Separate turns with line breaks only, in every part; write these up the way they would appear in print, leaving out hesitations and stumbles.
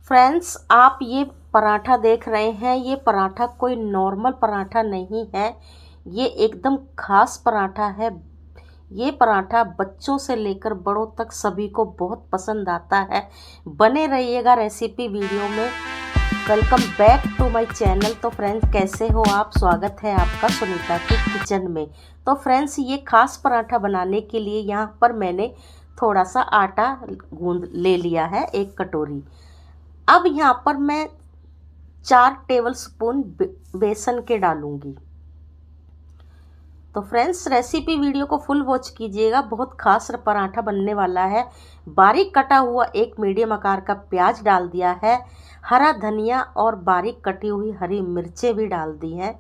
Friends, आप ये पराठा देख रहे हैं, ये पराठा कोई नॉर्मल पराठा नहीं है। ये एकदम खास पराठा है। ये पराठा बच्चों से लेकर बड़ों तक सभी को बहुत पसंद आता है। बने रहिएगा रेसिपी वीडियो में। Welcome back to my channel. तो फ्रेंड्स, कैसे हो आप? स्वागत है आपका सुनीता के किचन में। तो फ्रेंड्स, ये खास पराठा बनाने के लिए यहाँ पर मैंने थोड़ा सा आटा गूंद ले लिया है, 1 कटोरी। अब यहाँ पर मैं 4 टेबल स्पून बेसन के डालूंगी। तो फ्रेंड्स, रेसिपी वीडियो को फुल वॉच कीजिएगा, बहुत खास पराठा बनने वाला है। बारीक कटा हुआ 1 मीडियम आकार का प्याज डाल दिया है, हरा धनिया और बारीक कटी हुई हरी मिर्चें भी डाल दी हैं,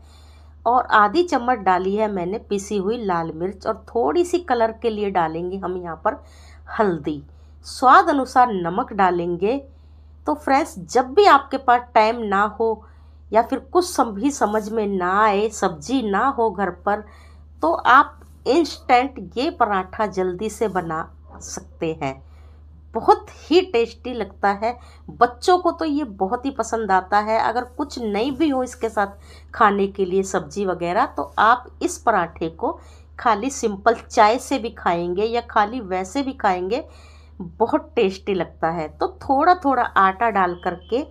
और आधी चम्मच डाली है मैंने पिसी हुई लाल मिर्च, और थोड़ी सी कलर के लिए डालेंगे हम यहाँ पर हल्दी। स्वाद अनुसार नमक डालेंगे। तो फ्रेंड्स, जब भी आपके पास टाइम ना हो या फिर कुछ भी समझ में ना आए, सब्जी ना हो घर पर, तो आप इंस्टेंट ये पराठा जल्दी से बना सकते हैं। बहुत ही टेस्टी लगता है। बच्चों को तो ये बहुत ही पसंद आता है। अगर कुछ नहीं भी हो इसके साथ खाने के लिए सब्जी वगैरह, तो आप इस पराठे को खाली सिंपल चाय से भी खाएंगे या खाली वैसे भी खाएंगे, बहुत टेस्टी लगता है। तो थोड़ा थोड़ा आटा डाल करके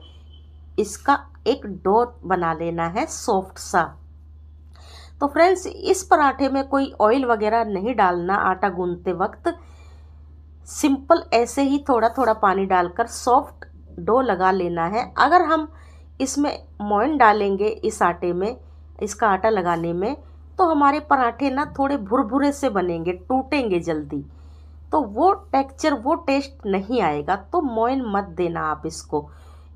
इसका एक डो बना लेना है, सॉफ्ट सा। तो फ्रेंड्स, इस पराठे में कोई ऑयल वगैरह नहीं डालना आटा गूंदते वक्त। सिंपल ऐसे ही थोड़ा थोड़ा पानी डालकर सॉफ्ट डो लगा लेना है। अगर हम इसमें मोइन डालेंगे इस आटे में, इसका आटा लगाने में, तो हमारे पराठे ना थोड़े भुरभुरे से बनेंगे, टूटेंगे जल्दी, तो वो टेक्सचर, वो टेस्ट नहीं आएगा। तो मोइन मत देना आप इसको।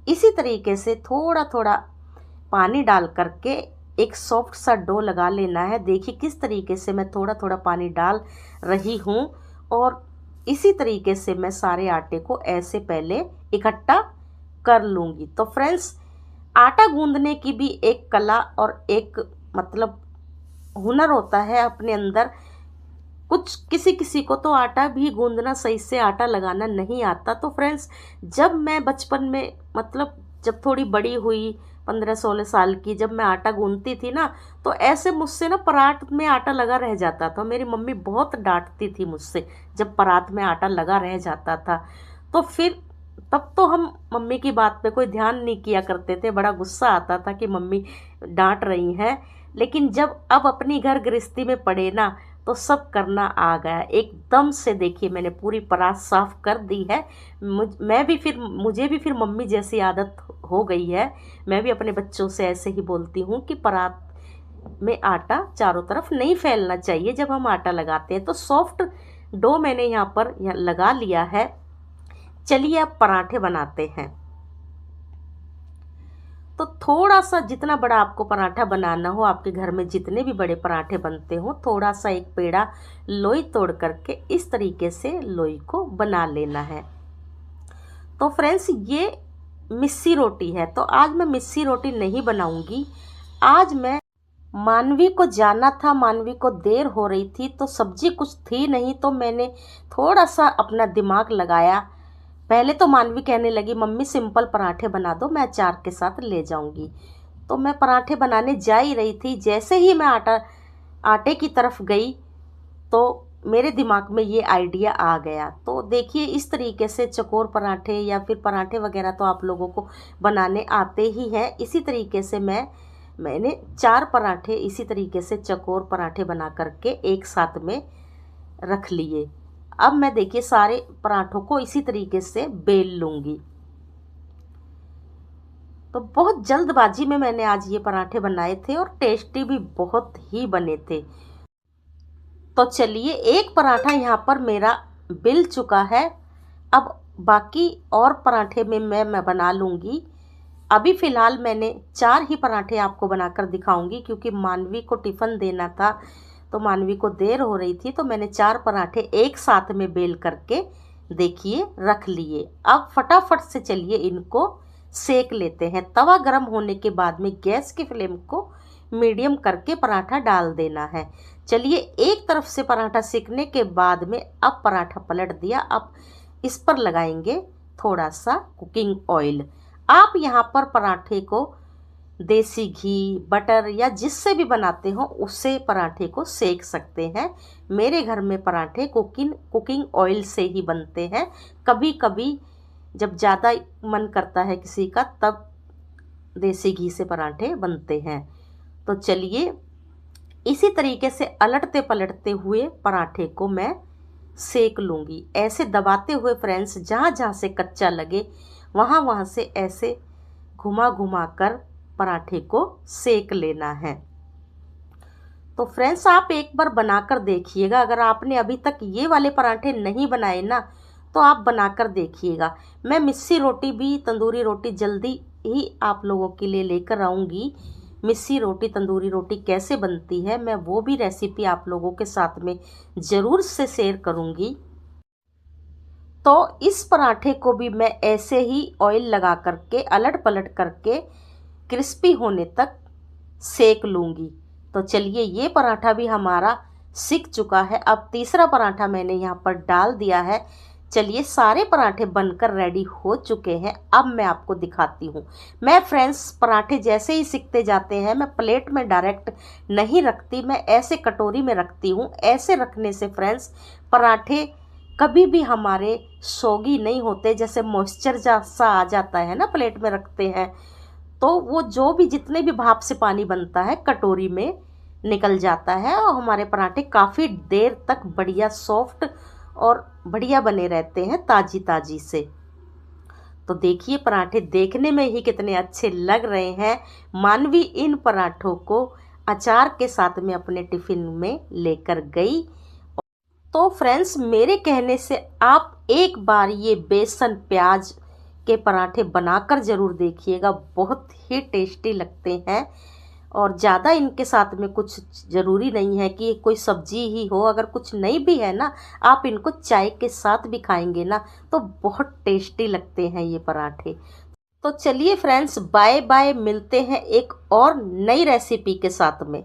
इसी तरीके से थोड़ा थोड़ा पानी डाल करके एक सॉफ्ट सा डो लगा लेना है। देखिए किस तरीके से मैं थोड़ा थोड़ा पानी डाल रही हूँ, और इसी तरीके से मैं सारे आटे को ऐसे पहले इकट्ठा कर लूँगी। तो फ्रेंड्स, आटा गूंदने की भी एक कला और एक मतलब हुनर होता है अपने अंदर। कुछ किसी किसी को तो आटा भी गूंदना, सही से आटा लगाना नहीं आता। तो फ्रेंड्स, जब मैं बचपन में मतलब जब थोड़ी बड़ी हुई, 15-16 साल की, जब मैं आटा गूंदती थी ना, तो ऐसे मुझसे ना परात में आटा लगा रह जाता था। मेरी मम्मी बहुत डांटती थी मुझसे जब परात में आटा लगा रह जाता था। तो फिर तब तो हम मम्मी की बात पे कोई ध्यान नहीं किया करते थे, बड़ा गुस्सा आता था कि मम्मी डांट रही हैं। लेकिन जब अब अपनी घर गृहस्थी में पड़े ना, तो सब करना आ गया एकदम से। देखिए मैंने पूरी परात साफ कर दी है। मुझे भी फिर मम्मी जैसी आदत हो गई है। मैं भी अपने बच्चों से ऐसे ही बोलती हूँ कि परात में आटा चारों तरफ नहीं फैलना चाहिए जब हम आटा लगाते हैं। तो सॉफ्ट डो मैंने यहाँ पर लगा लिया है। चलिए अब पराठे बनाते हैं। तो थोड़ा सा, जितना बड़ा आपको पराठा बनाना हो, आपके घर में जितने भी बड़े पराठे बनते हो, थोड़ा सा एक पेड़ा लोई तोड़ करके इस तरीके से लोई को बना लेना है। तो फ्रेंड्स, ये मिस्सी रोटी है, तो आज मैं मिस्सी रोटी नहीं बनाऊंगी। आज मैं मानवी को जाना था, मानवी को देर हो रही थी, तो सब्जी कुछ थी नहीं, तो मैंने थोड़ा सा अपना दिमाग लगाया। पहले तो मानवी कहने लगी, मम्मी सिंपल पराठे बना दो, मैं अचार के साथ ले जाऊंगी। तो मैं पराठे बनाने जा ही रही थी। जैसे ही मैं आटे की तरफ गई, तो मेरे दिमाग में ये आइडिया आ गया। तो देखिए इस तरीके से चकोर पराठे या फिर पराठे वगैरह तो आप लोगों को बनाने आते ही हैं। इसी तरीके से मैंने 4 पराठे इसी तरीके से चकोर पराठे बना करके एक साथ में रख लिए। अब मैं देखिए सारे पराठों को इसी तरीके से बेल लूँगी। तो बहुत जल्दबाजी में मैंने आज ये पराठे बनाए थे, और टेस्टी भी बहुत ही बने थे। तो चलिए, एक पराठा यहाँ पर मेरा बिल चुका है। अब बाकी और पराठे में मैं बना लूँगी। अभी फ़िलहाल मैंने 4 ही पराठे आपको बनाकर दिखाऊंगी, क्योंकि मानवी को टिफ़िन देना था, तो मानवी को देर हो रही थी। तो मैंने 4 पराठे एक साथ में बेल करके देखिए रख लिए। अब फटाफट से चलिए इनको सेक लेते हैं। तवा गर्म होने के बाद में गैस की फ्लेम को मीडियम करके पराठा डाल देना है। चलिए, एक तरफ से पराठा सेकने के बाद में अब पराठा पलट दिया। अब इस पर लगाएंगे थोड़ा सा कुकिंग ऑयल। आप यहाँ पर पराठे को देसी घी, बटर या जिससे भी बनाते हो उससे पराठे को सेक सकते हैं। मेरे घर में पराठे कुकिंग ऑयल से ही बनते हैं। कभी कभी जब ज़्यादा मन करता है किसी का तब देसी घी से पराठे बनते हैं। तो चलिए इसी तरीके से अलटते पलटते हुए पराठे को मैं सेक लूँगी। ऐसे दबाते हुए फ्रेंड्स, जहाँ जहाँ से कच्चा लगे वहाँ वहाँ से ऐसे घुमा घुमा कर पराठे को सेक लेना है। तो फ्रेंड्स आप एक बार बनाकर देखिएगा। अगर आपने अभी तक ये वाले पराठे नहीं बनाए ना तो आप बनाकर देखिएगा। मैं मिस्सी रोटी भी, तंदूरी रोटी जल्दी ही आप लोगों के लिए लेकर आऊँगी। मिस्सी रोटी, तंदूरी रोटी कैसे बनती है मैं वो भी रेसिपी आप लोगों के साथ में ज़रूर से शेयर करूँगी। तो इस पराठे को भी मैं ऐसे ही ऑयल लगा करके अलट पलट करके क्रिस्पी होने तक सेक लूँगी। तो चलिए ये पराठा भी हमारा सिक चुका है। अब तीसरा पराठा मैंने यहाँ पर डाल दिया है। चलिए सारे पराठे बनकर रेडी हो चुके हैं। अब मैं आपको दिखाती हूँ। मैं फ्रेंड्स पराठे जैसे ही सिकते जाते हैं मैं प्लेट में डायरेक्ट नहीं रखती, मैं ऐसे कटोरी में रखती हूँ। ऐसे रखने से फ्रेंड्स पराठे कभी भी हमारे सोगी नहीं होते। जैसे मॉइस्चर सा आ जाता है ना प्लेट में रखते हैं तो वो जो भी जितने भी भाप से पानी बनता है कटोरी में निकल जाता है और हमारे पराठे काफ़ी देर तक बढ़िया सॉफ्ट और बढ़िया बने रहते हैं ताज़ी ताज़ी से। तो देखिए पराठे देखने में ही कितने अच्छे लग रहे हैं। मानवी इन पराठों को अचार के साथ में अपने टिफ़िन में लेकर गई। तो फ्रेंड्स मेरे कहने से आप एक बार ये बेसन प्याज के पराठे बनाकर ज़रूर देखिएगा। बहुत ही टेस्टी लगते हैं और ज़्यादा इनके साथ में कुछ ज़रूरी नहीं है कि कोई सब्जी ही हो। अगर कुछ नहीं भी है ना आप इनको चाय के साथ भी खाएंगे ना तो बहुत टेस्टी लगते हैं ये पराठे। तो चलिए फ्रेंड्स बाय बाय, मिलते हैं एक और नई रेसिपी के साथ में।